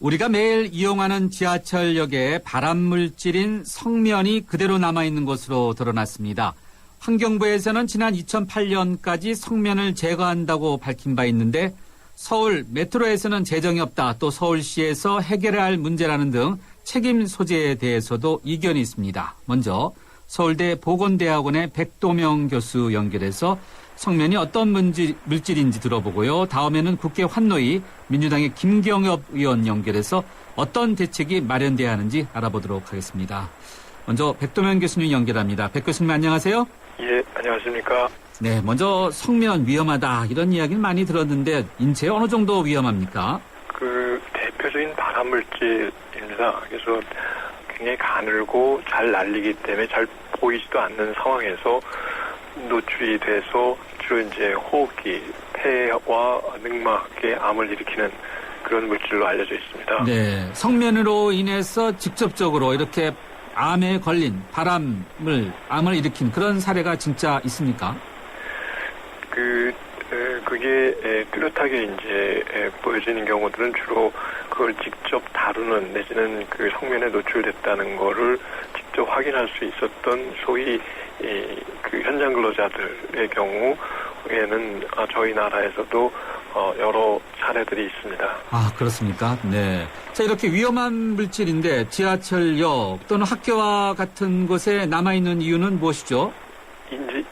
우리가 매일 이용하는 지하철역에 발암물질인 성면이 그대로 남아있는 것으로 드러났습니다. 환경부에서는 지난 2008년까지 성면을 제거한다고 밝힌 바 있는데 서울 메트로에서는 재정이 없다, 또 서울시에서 해결해야 할 문제라는 등 책임 소재에 대해서도 이견이 있습니다. 먼저 서울대 보건대학원의 백도명 교수 연결해서 성면이 어떤 물질인지 들어보고요. 다음에는 국회 환노위 민주당의 김경엽 의원 연결해서 어떤 대책이 마련돼야 하는지 알아보도록 하겠습니다. 먼저 백도명 교수님 연결합니다. 백 교수님 안녕하세요. 예, 안녕하십니까. 네, 먼저 성면 위험하다 이런 이야기는 많이 들었는데 인체에 어느 정도 위험합니까? 그 대표적인 발암물질입니다. 그래서 굉장히 가늘고 잘 날리기 때문에 잘 보이지도 않는 상황에서 노출이 돼서 주로 이제 호흡기, 폐와 늑막에 암을 일으키는 그런 물질로 알려져 있습니다. 네, 성면으로 인해서 직접적으로 이렇게 암에 걸린 암을 일으킨 그런 사례가 진짜 있습니까? 그게 뚜렷하게 이제 보여지는 경우들은 주로 그걸 직접 다루는 내지는 그 성면에 노출됐다는 거를 직접 확인할 수 있었던 소위 그 현장 근로자들의 경우에는 저희 나라에서도 여러 사례들이 있습니다. 아, 그렇습니까? 네. 자, 이렇게 위험한 물질인데 지하철역 또는 학교와 같은 곳에 남아있는 이유는 무엇이죠? 이제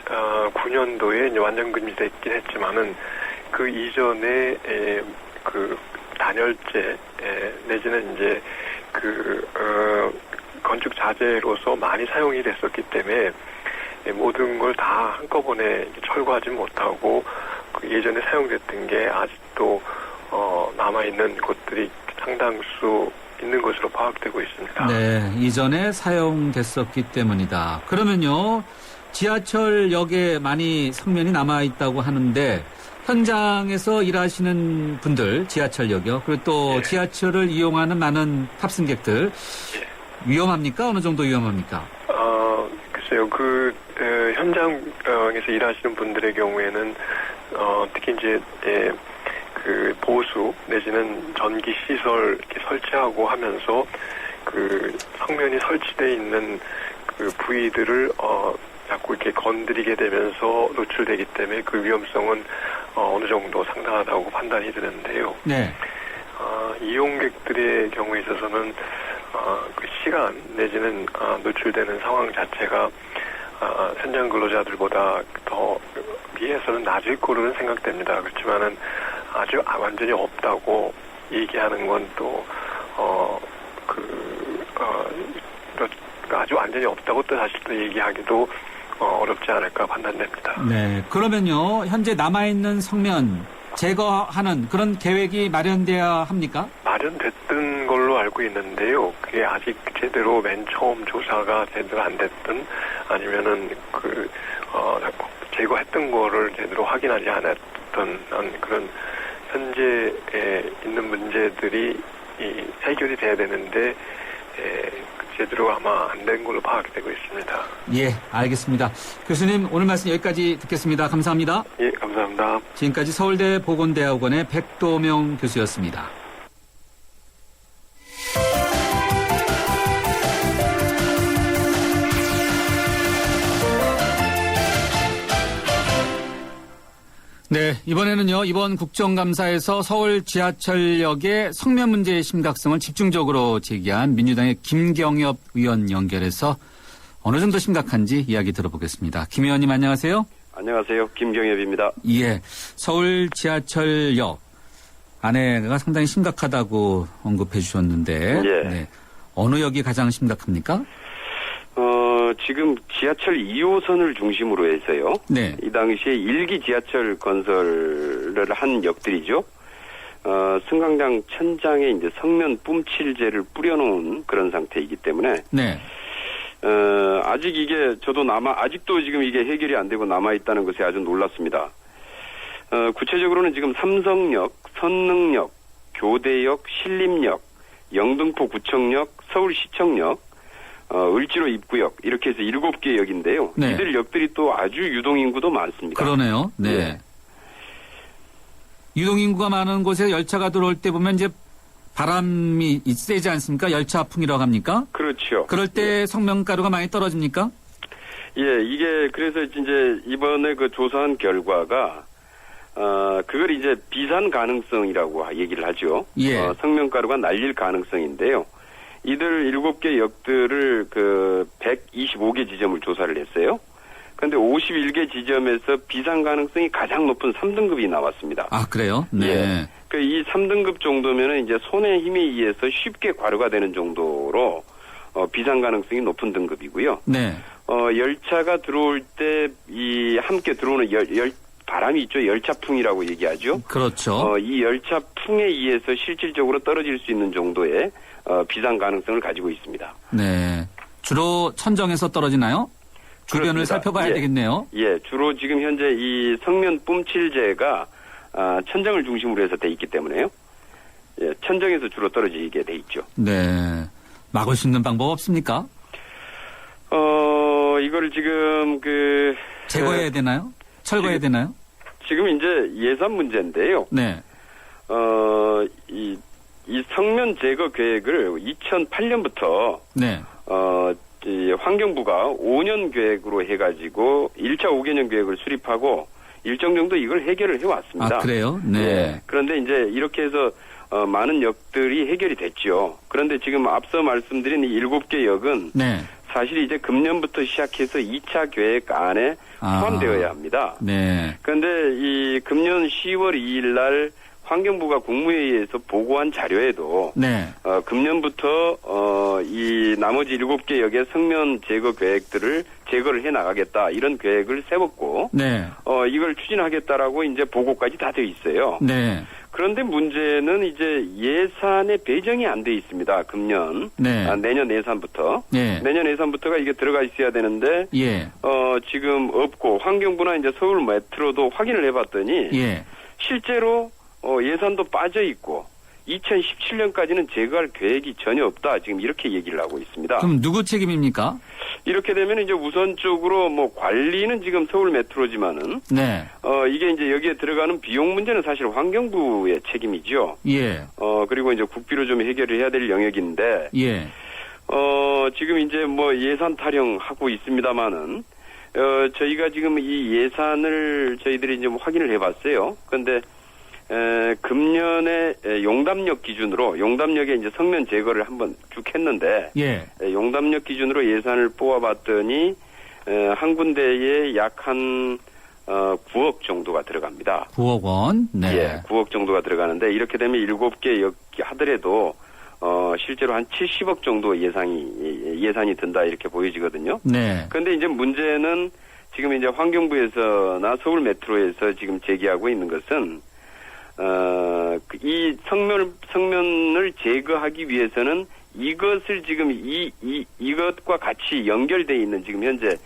2009년도에 이제 완전 금지됐긴 했지만은 그 이전에 그 단열재 내지는 이제 건축 자재로서 많이 사용이 됐었기 때문에 모든 걸 다 한꺼번에 철거하지 못하고 그 예전에 사용됐던 게 아직도 남아있는 곳들이 상당수 있는 것으로 파악되고 있습니다. 네, 이전에 사용됐었기 때문이다. 그러면요, 지하철역에 많이 성면이 남아있다고 하는데 현장에서 일하시는 분들, 지하철역이요. 그리고 또 지하철을 이용하는 많은 탑승객들 위험합니까? 어느 정도 위험합니까? 글쎄요. 현장에서 일하시는 분들의 경우에는 특히 이제 그 보수 내지는 전기 시설 이렇게 설치하고 하면서 그 성면이 설치되어 있는 그 부위들을 자꾸 이렇게 건드리게 되면서 노출되기 때문에 그 위험성은 어느 정도 상당하다고 판단이 드는데요. 네. 이용객들의 경우에 있어서는 그 시간 내지는 노출되는 상황 자체가 현장 근로자들보다 더 비해서는 낮을 거로는 생각됩니다. 그렇지만은 아주 완전히 없다고 얘기하는 건 또 아주 완전히 없다고 또 사실 또 얘기하기도 어렵지 않을까 판단됩니다. 네, 그러면요 현재 남아있는 성면 제거하는 그런 계획이 마련돼야 합니까? 마련됐던 걸로 알고 있는데요. 그게 아직 제대로 맨 처음 조사가 제대로 안 됐든 아니면은 제거했던 거를 제대로 확인하지 않았던 그런 현재에 있는 문제들이 해결이 돼야 되는데 제대로 아마 안 된 걸로 파악되고 있습니다. 예, 알겠습니다. 교수님 오늘 말씀 여기까지 듣겠습니다. 감사합니다. 예, 감사합니다. 지금까지 서울대 보건대학원의 백도명 교수였습니다. 네, 이번에는요, 이번 국정감사에서 서울 지하철역의 성면 문제의 심각성을 집중적으로 제기한 민주당의 김경엽 의원 연결해서 어느 정도 심각한지 이야기 들어보겠습니다. 김 의원님 안녕하세요. 안녕하세요. 김경엽입니다. 예, 서울 지하철역 안에가 상당히 심각하다고 언급해 주셨는데 예. 네, 어느 역이 가장 심각합니까? 지금 지하철 2호선을 중심으로 해서요. 네. 이 당시에 1기 지하철 건설을 한 역들이죠. 승강장 천장에 이제 성면 뿜칠제를 뿌려놓은 그런 상태이기 때문에. 네. 아직 이게 아직도 지금 이게 해결이 안 되고 남아있다는 것에 아주 놀랐습니다. 구체적으로는 지금 삼성역, 선릉역, 교대역, 신림역, 영등포 구청역, 서울시청역, 을지로 입구역 이렇게 해서 7개 역인데요. 네. 이들 역들이 또 아주 유동인구도 많습니다. 그러네요. 네. 예. 유동인구가 많은 곳에 열차가 들어올 때 보면 이제 바람이 세지 않습니까? 열차풍이라고 합니까? 그렇죠. 그럴 때 성면가루가 많이 떨어집니까? 예, 이게 그래서 이제 이번에 그 조사한 결과가 그걸 이제 비산 가능성이라고 얘기를 하죠. 예. 성면가루가 날릴 가능성인데요. 이들 7개 역들을 125개 지점을 조사를 했어요. 그런데 51개 지점에서 비상 가능성이 가장 높은 3등급이 나왔습니다. 아, 그래요? 네. 예. 이 3등급 정도면은 이제 손의 힘에 의해서 쉽게 과로가 되는 정도로 비상 가능성이 높은 등급이고요. 네. 열차가 들어올 때 함께 들어오는 바람이 있죠. 열차풍이라고 얘기하죠. 그렇죠. 이 열차풍에 의해서 실질적으로 떨어질 수 있는 정도의 비상 가능성을 가지고 있습니다. 네. 주로 천정에서 떨어지나요? 주변을 그렇습니다. 살펴봐야 예. 되겠네요. 예, 주로 지금 현재 이 성면 뿜칠제가 천정을 중심으로 해서 돼 있기 때문에요. 예, 천정에서 주로 떨어지게 돼 있죠. 네. 막을 수 있는 방법 없습니까? 이거를 지금 제거해야 되나요? 철거해야 되나요? 지금 이제 예산 문제인데요. 네. 이 성면 제거 계획을 2008년부터 네. 이 환경부가 5년 계획으로 해가지고 1차 5개년 계획을 수립하고 일정 정도 이걸 해결을 해왔습니다. 아, 그래요? 네. 예. 그런데 이제 이렇게 해서 많은 역들이 해결이 됐죠. 그런데 지금 앞서 말씀드린 이 7개 역은 네. 사실 이제 금년부터 시작해서 2차 계획 안에 포함되어야 합니다. 네. 그런데 이 금년 10월 2일 날 환경부가 국무회의에서 보고한 자료에도 네. 금년부터 이 나머지 7개 역의 성면 제거 계획들을 제거를 해 나가겠다 이런 계획을 세웠고 네. 이걸 추진하겠다라고 이제 보고까지 다 되어 있어요. 네. 그런데 문제는 이제 예산에 배정이 안 돼 있습니다. 금년 네. 내년 예산부터 네. 내년 예산부터가 이게 들어가 있어야 되는데 예. 지금 없고 환경부나 이제 서울 메트로도 확인을 해봤더니 예. 실제로 예산도 빠져 있고 2017년까지는 제거할 계획이 전혀 없다. 지금 이렇게 얘기를 하고 있습니다. 그럼 누구 책임입니까? 이렇게 되면 이제 우선적으로 관리는 지금 서울 메트로지만은 네. 이게 이제 여기에 들어가는 비용 문제는 사실 환경부의 책임이죠. 예. 그리고 이제 국비로 좀 해결을 해야 될 영역인데 예. 지금 이제 예산 타령하고 있습니다만은 저희가 지금 이 예산을 저희들이 이제 확인을 해봤어요. 그런데 금년에 용담역 기준으로 용담역에 이제 성면 제거를 한번 쭉 했는데 예. 용담역 기준으로 예산을 뽑아봤더니 한 군데에 약 한 9억 정도가 들어갑니다. 9억 원. 네. 예, 9억 정도가 들어가는데 이렇게 되면 7개 역 하더라도 실제로 한 70억 정도 예산이 든다 이렇게 보여지거든요. 네. 그런데 이제 문제는 지금 이제 환경부에서나 서울 메트로에서 지금 제기하고 있는 것은 이 성면을 제거하기 위해서는 이것을 지금 이것과 같이 연결되어 있는 지금 현재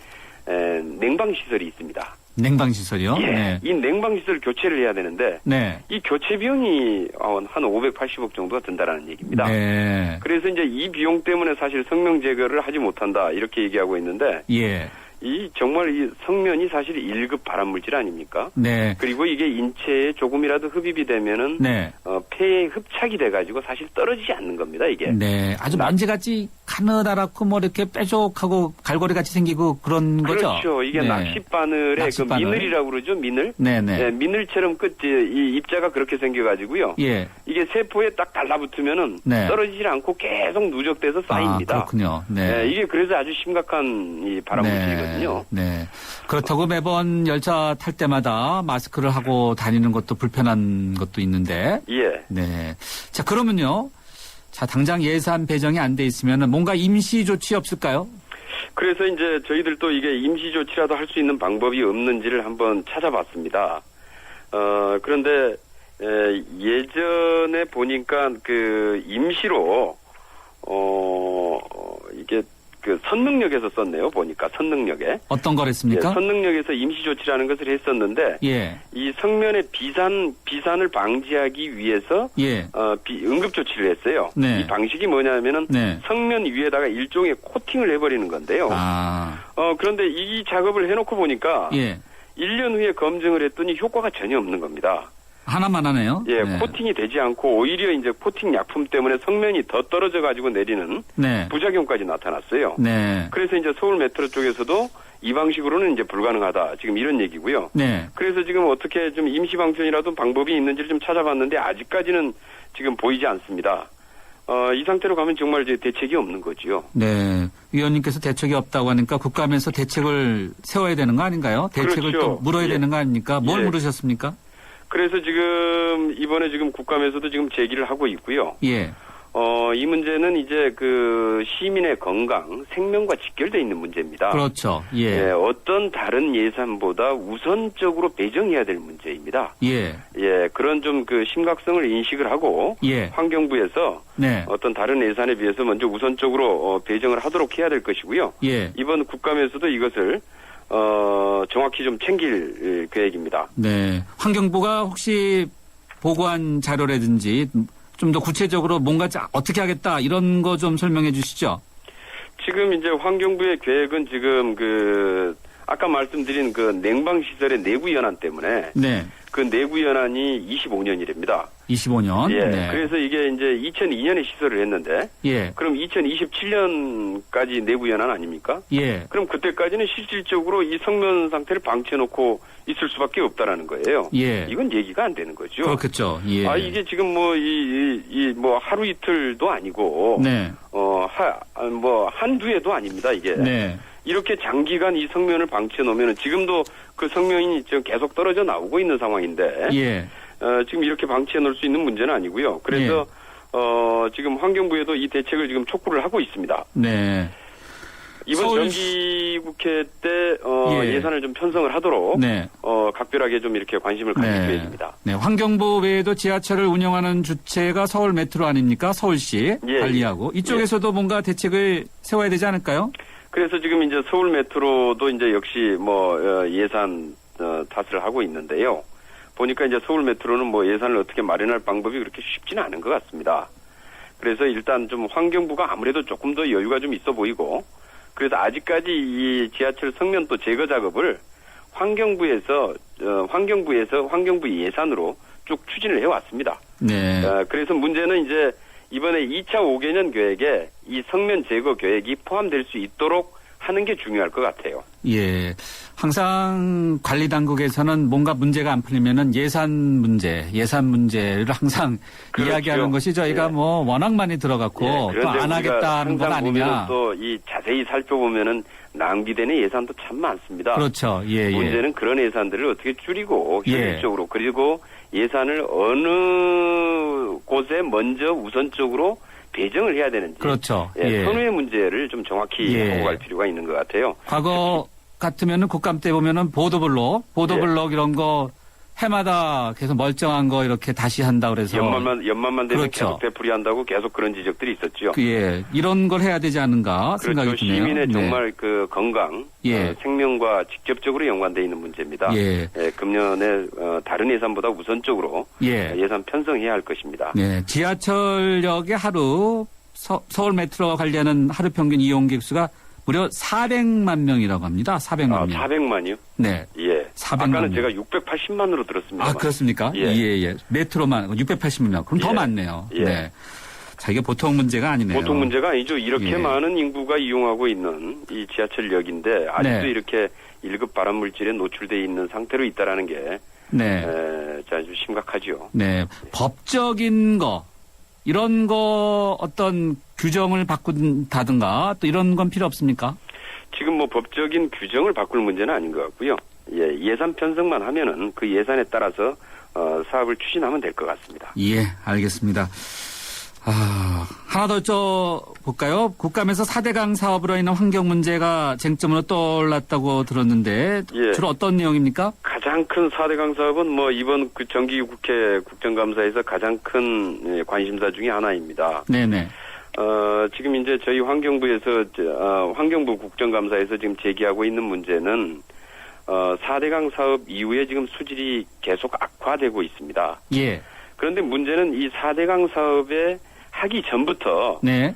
냉방시설이 있습니다. 냉방시설이요? 예. 네. 이 냉방시설 교체를 해야 되는데 네. 이 교체 비용이 한 580억 정도가 든다라는 얘기입니다. 네. 그래서 이제 이 비용 때문에 사실 성면 제거를 하지 못한다 이렇게 얘기하고 있는데 예. 정말 이 성면이 사실 1급 발암물질 아닙니까? 네. 그리고 이게 인체에 조금이라도 흡입이 되면은 네. 폐에 흡착이 돼가지고 사실 떨어지지 않는 겁니다, 이게. 네. 아주 먼지같이 가느다랗고 뭐 이렇게 뾰족하고 갈고리 같이 생기고 그런 거죠? 그렇죠. 이게 네. 낚싯바늘의 낚싯바늘. 그 미늘이라고 그러죠. 미늘. 네네. 네, 미늘처럼 이 입자가 그렇게 생겨가지고요. 예. 이게 세포에 딱 달라붙으면은 네. 떨어지질 않고 계속 누적돼서 쌓입니다. 그렇군요. 네. 이게 그래서 아주 심각한 이 발암 물질이거든요. 네. 그렇다고 매번 열차 탈 때마다 마스크를 하고 다니는 것도 불편한 것도 있는데. 예. 네. 자, 그러면요. 자, 당장 예산 배정이 안 돼 있으면 뭔가 임시 조치 없을까요? 그래서 이제 저희들도 이게 임시 조치라도 할 수 있는 방법이 없는지를 한번 찾아봤습니다. 그런데 예전에 보니까 그 임시로 이게 그 선릉역에서 썼네요. 보니까 선릉역에 어떤 걸 했습니까? 예, 선릉역에서 임시 조치라는 것을 했었는데 예. 이 성면의 비산을 방지하기 위해서 예. 응급 조치를 했어요. 네. 이 방식이 뭐냐면은 네. 성면 위에다가 일종의 코팅을 해버리는 건데요. 그런데 이 작업을 해놓고 보니까 예. 1년 후에 검증을 했더니 효과가 전혀 없는 겁니다. 하나만 하네요. 예, 네. 코팅이 되지 않고 오히려 이제 코팅 약품 때문에 성면이 더 떨어져 가지고 내리는 네. 부작용까지 나타났어요. 네. 그래서 이제 서울 메트로 쪽에서도 이 방식으로는 이제 불가능하다. 지금 이런 얘기고요. 네. 그래서 지금 어떻게 좀 임시 방편이라도 방법이 있는지를 좀 찾아봤는데 아직까지는 지금 보이지 않습니다. 이 상태로 가면 정말 이제 대책이 없는 거지요. 네. 위원님께서 대책이 없다고 하니까 국감에서 대책을 세워야 되는 거 아닌가요? 대책을 그렇죠. 또 물어야 되는 거 아닙니까? 뭘 예. 물으셨습니까? 그래서 지금 이번에 지금 국감에서도 지금 제기를 하고 있고요. 예. 이 문제는 이제 그 시민의 건강, 생명과 직결되어 있는 문제입니다. 그렇죠. 예. 예, 어떤 다른 예산보다 우선적으로 배정해야 될 문제입니다. 예. 예, 그런 좀 그 심각성을 인식을 하고 예. 환경부에서 네. 어떤 다른 예산에 비해서 먼저 우선적으로 배정을 하도록 해야 될 것이고요. 예. 이번 국감에서도 이것을 정확히 좀 챙길 계획입니다. 네. 환경부가 혹시 보고한 자료라든지 좀 더 구체적으로 뭔가 어떻게 하겠다 이런 거 좀 설명해 주시죠. 지금 이제 환경부의 계획은 지금 그 아까 말씀드린 그 냉방시설의 내부 연한 때문에 네. 그 내부 연한이 25년이랍니다. 25년. 예. 네. 그래서 이게 이제 2002년에 시설을 했는데 예. 그럼 2027년까지 내부 연한 아닙니까? 예. 그럼 그때까지는 실질적으로 이 성면 상태를 방치해놓고 있을 수밖에 없다라는 거예요. 예. 이건 얘기가 안 되는 거죠. 그렇겠죠. 예. 이게 지금 뭐 뭐 하루 이틀도 아니고 네. 뭐 한두 해도 아닙니다. 이게. 네. 이렇게 장기간 이 성면을 방치해 놓으면 지금도 그 성면이 지금 계속 떨어져 나오고 있는 상황인데 예. 지금 이렇게 방치해 놓을 수 있는 문제는 아니고요. 그래서 지금 환경부에도 이 대책을 지금 촉구를 하고 있습니다. 네. 이번 정기국회 때 예. 예산을 좀 편성을 하도록 네. 각별하게 좀 이렇게 관심을 가질 계획입니다. 네. 환경부 외에도 지하철을 운영하는 주체가 서울 메트로 아닙니까? 서울시 예. 관리하고 이쪽에서도 뭔가 대책을 세워야 되지 않을까요? 그래서 지금 이제 서울 메트로도 이제 역시 뭐 예산 탓을 하고 있는데요. 보니까 이제 서울 메트로는 뭐 예산을 어떻게 마련할 방법이 그렇게 쉽지는 않은 것 같습니다. 그래서 일단 좀 환경부가 아무래도 조금 더 여유가 좀 있어 보이고 그래서 아직까지 이 지하철 성면도 제거 작업을 환경부에서 환경부 예산으로 쭉 추진을 해왔습니다. 네. 그래서 문제는 이제 이번에 2차 5개년 계획에 이 성면 제거 계획이 포함될 수 있도록 하는 게 중요할 것 같아요. 예. 항상 관리 당국에서는 뭔가 문제가 안 풀리면은 예산 문제를 항상 그렇죠. 이야기하는 것이 저희가 뭐 워낙 많이 들어갔고 또 안 하겠다는 건 아니냐. 또 이 자세히 살펴보면은 낭비되는 예산도 참 많습니다. 그렇죠. 예, 예. 문제는 그런 예산들을 어떻게 줄이고 효율적으로 그리고 예산을 어느 곳에 먼저 우선적으로 배정을 해야 되는지. 그렇죠. 예. 선후의 문제를 좀 정확히 하고 갈 필요가 있는 것 같아요. 과거 같으면은 국감 때 보면은 보도블록 이런 거 해마다 계속 멀쩡한 거 이렇게 다시 한다 그래서 연말만 되면 그렇죠. 계속 되풀이한다고 계속 그런 지적들이 있었죠. 예, 이런 걸 해야 되지 않는가 생각이 그렇죠. 드네요. 시민의 정말 그 건강, 생명과 직접적으로 연관되어 있는 문제입니다. 금년에 다른 예산보다 우선적으로 예산 편성해야 할 것입니다. 네, 지하철역에 하루 서울 메트로 관리하는 하루 평균 이용객 수가 무려 400만 명이라고 합니다. 400만 명. 400만이요? 네. 예. 400만 아까는 명. 제가 680만으로 들었습니다. 그렇습니까? 예. 메트로만 680만 명. 그럼 더 많네요. 네. 자, 이게 보통 문제가 아니네요. 보통 문제가 아니죠. 이렇게 예. 많은 인구가 이용하고 있는 이 지하철역인데 아직도 네. 이렇게 1급 발암물질에 노출되어 있는 상태로 있다라는 게 네. 아주 심각하죠. 네. 법적인 거, 이런 거 어떤 규정을 바꾼다든가 또 이런 건 필요 없습니까? 지금 뭐 법적인 규정을 바꿀 문제는 아닌 것 같고요. 예, 예산 편성만 하면은 그 예산에 따라서 사업을 추진하면 될 것 같습니다. 예, 알겠습니다. 하나 더 볼까요? 국감에서 4대강 사업으로 인한 환경 문제가 쟁점으로 떠올랐다고 들었는데 예. 주로 어떤 내용입니까? 가장 큰 4대강 사업은 뭐 이번 그 정기국회 국정감사에서 가장 큰 관심사 중에 하나입니다. 네네. 지금 이제 저희 환경부에서 환경부 국정감사에서 지금 제기하고 있는 문제는 4대강 사업 이후에 지금 수질이 계속 악화되고 있습니다. 예. 그런데 문제는 이 4대강 사업에 하기 전부터 네.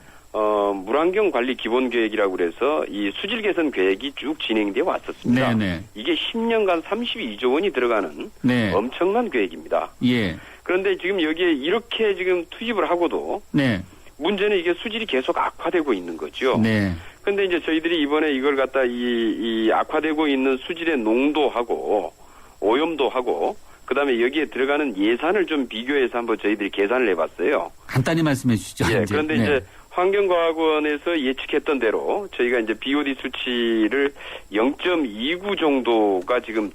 물환경 관리 기본 계획이라고 그래서 이 수질 개선 계획이 쭉 진행되어 왔었습니다. 네네. 이게 10년간 32조 원이 들어가는 네. 엄청난 계획입니다. 예. 그런데 지금 여기에 이렇게 지금 투입을 하고도 네. 문제는 이게 수질이 계속 악화되고 있는 거죠. 네. 그런데 이제 저희들이 이번에 이걸 갖다 이 악화되고 있는 수질의 농도하고 오염도하고 그다음에 여기에 들어가는 예산을 좀 비교해서 한번 저희들이 계산을 해봤어요. 간단히 말씀해 주시죠. 예, 이제. 그런데 네. 이제 환경과학원에서 예측했던 대로 저희가 이제 BOD 수치를 0.29 정도가 지금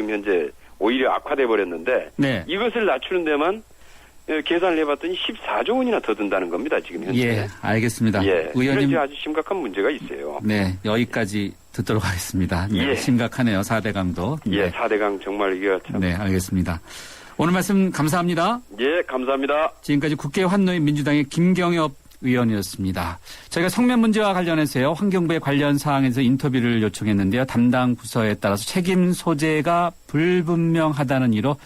현재 오히려 악화돼 버렸는데 네. 이것을 낮추는 데만 계산을 해봤더니 14조 원이나 더 든다는 겁니다. 지금 현재. 예, 알겠습니다. 예, 의원님. 이런 아주 심각한 문제가 있어요. 네, 여기까지 듣도록 하겠습니다. 네, 예. 심각하네요. 4대강도. 예, 4대강 정말 이게 참. 네, 알겠습니다. 오늘 말씀 감사합니다. 예, 감사합니다. 지금까지 국회 환노위 민주당의 김경엽 의원이었습니다. 저희가 성면 문제와 관련해서요. 환경부의 관련 사항에서 인터뷰를 요청했는데요. 담당 부서에 따라서 책임 소재가 불분명하다는 이유로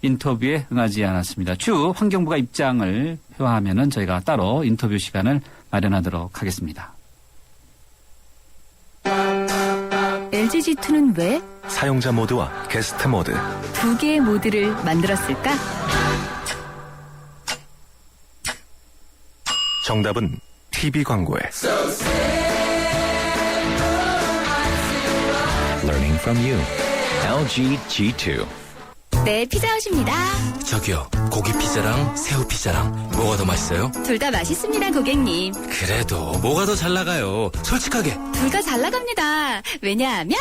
인터뷰에 응하지 않았습니다. 추후 환경부가 입장을 표하면은 저희가 따로 인터뷰 시간을 마련하도록 하겠습니다. LG G2는 왜 사용자 모드와 게스트 모드. 두 개의 모드를 만들었을까? 정답은 TV 광고에. Learning from you. LG G2. 네, 피자헛입니다. 저기요, 고기 피자랑 새우 피자랑 뭐가 더 맛있어요? 둘 다 맛있습니다, 고객님. 그래도 뭐가 더 잘 나가요? 솔직하게. 둘 다 잘 나갑니다. 왜냐하면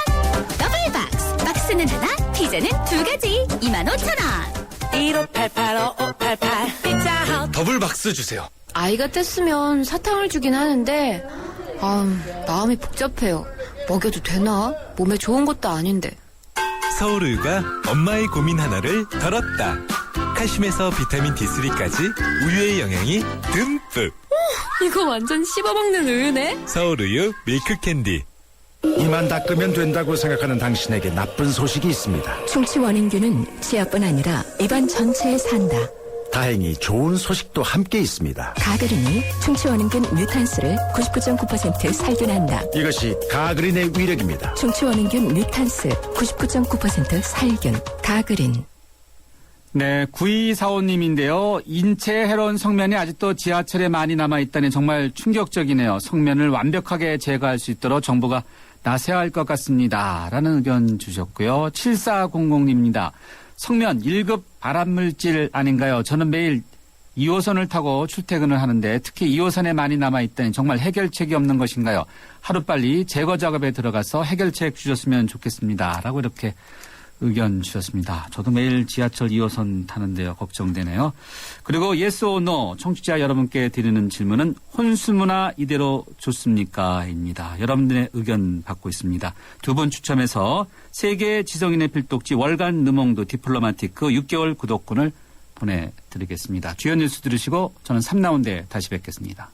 더블 박스. 박스는 하나, 피자는 두 가지. 25,000원. 1588-5588 피자헛. 더블 박스 주세요. 아이가 뗐으면 사탕을 주긴 하는데 마음이 복잡해요. 먹여도 되나? 몸에 좋은 것도 아닌데. 서울우유가 엄마의 고민 하나를 덜었다. 칼슘에서 비타민 D3까지 우유의 영양이 듬뿍. 이거 완전 씹어먹는 우유네? 서울우유 밀크캔디. 이만 닦으면 된다고 생각하는 당신에게 나쁜 소식이 있습니다. 충치 원인균은 치아뿐 아니라 입안 전체에 산다. 다행히 좋은 소식도 함께 있습니다. 가그린이 충치 원인균 뮤탄스를 99.9% 살균한다. 이것이 가그린의 위력입니다. 충치 원인균 뮤탄스 99.9% 살균. 가그린. 네, 9245님인데요. 인체 해로운 성면이 아직도 지하철에 많이 남아있다니 정말 충격적이네요. 성면을 완벽하게 제거할 수 있도록 정부가 나서야 할 것 같습니다. 라는 의견 주셨고요. 7400님입니다. 성면 1급 발암물질 아닌가요? 저는 매일 2호선을 타고 출퇴근을 하는데 특히 2호선에 많이 남아있다니 정말 해결책이 없는 것인가요? 하루빨리 제거 작업에 들어가서 해결책 주셨으면 좋겠습니다. 라고 이렇게 의견 주셨습니다. 저도 매일 지하철 2호선 타는데요. 걱정되네요. 그리고 yes or no 청취자 여러분께 드리는 질문은 혼수문화 이대로 좋습니까? 입니다. 여러분들의 의견 받고 있습니다. 두 분 추첨해서 세계 지성인의 필독지 월간 르몽드 디플로마티크 6개월 구독권을 보내드리겠습니다. 주요 뉴스 들으시고 저는 3라운드에 다시 뵙겠습니다.